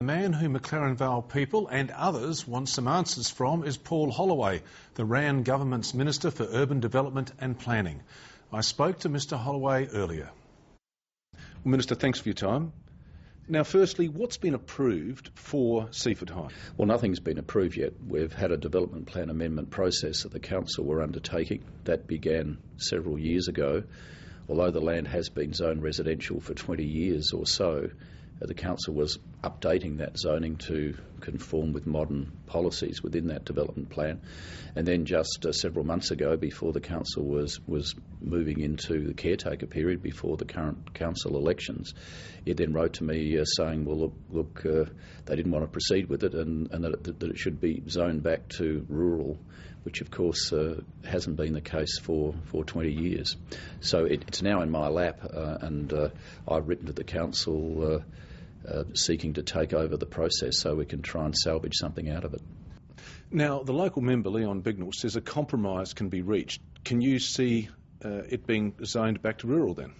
The man who McLaren Vale people and others want some answers from is Paul Holloway, the Rand government's Minister for Urban Development and Planning. I spoke to Mr Holloway earlier. Well, Minister, thanks for your time. Now, firstly, what's been approved for Seaford High? Well, nothing's been approved yet. We've had a development plan amendment process that the council were undertaking. That began several years ago. Although the land has been zoned residential for 20 years or so, the council was updating that zoning to conform with modern policies within that development plan. And then just several months ago, before the council was moving into the caretaker period before the current council elections, it then wrote to me saying, well, look, they didn't want to proceed with it and that it should be zoned back to rural, which of course hasn't been the case for 20 years. So it's now in my lap and I've written to the council seeking to take over the process so we can try and salvage something out of it. Now, the local member, Leon Bignell, says a compromise can be reached. Can you see it being zoned back to rural then?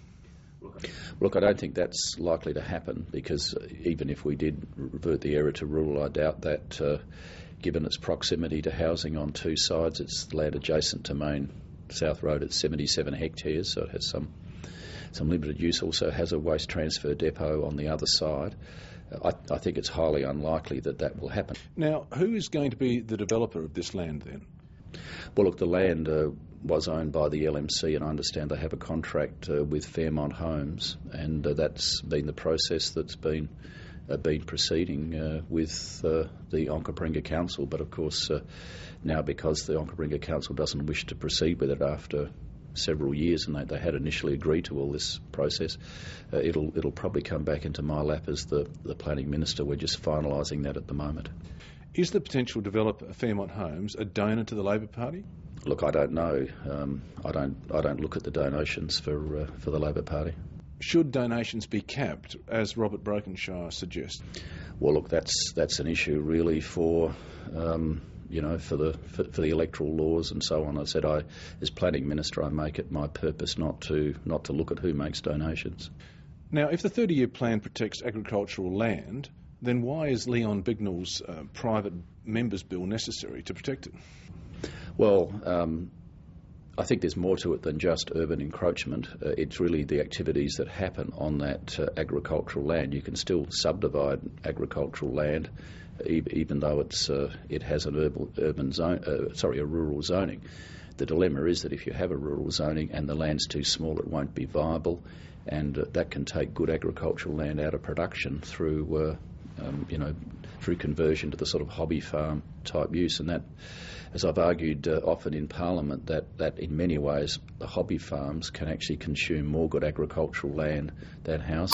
Look, I don't think that's likely to happen because even if we did revert the area to rural, I doubt that given its proximity to housing on two sides. It's land adjacent to Main South Road. It's 77 hectares, so it has some limited use. Also has a waste transfer depot on the other side. I think it's highly unlikely that will happen. Now, who is going to be the developer of this land then? Well, look, the land was owned by the LMC, and I understand they have a contract with Fairmont Homes, and that's been the process that's been proceeding with the Onkaparinga Council. But of course, now because the Onkaparinga Council doesn't wish to proceed with it after several years, and they had initially agreed to all this process, it'll probably come back into my lap as the planning minister. We're just finalising that at the moment. Is the potential developer, Fairmont Homes, a donor to the Labor Party? Look, I don't know. I don't look at the donations for the Labor Party. Should donations be capped, as Robert Brokenshire suggests? Well, look, that's an issue really for for the electoral laws and so on. I said, as planning minister, I make it my purpose not to look at who makes donations. Now, if the 30-year plan protects agricultural land, then why is Leon Bignell's private members' bill necessary to protect it? Well, I think there's more to it than just urban encroachment. It's really the activities that happen on that agricultural land. You can still subdivide agricultural land, even though it has an a rural zoning. The dilemma is that if you have a rural zoning and the land's too small, it won't be viable, and that can take good agricultural land out of production through conversion to the sort of hobby farm type use. And that, as I've argued often in Parliament, that in many ways the hobby farms can actually consume more good agricultural land than housing.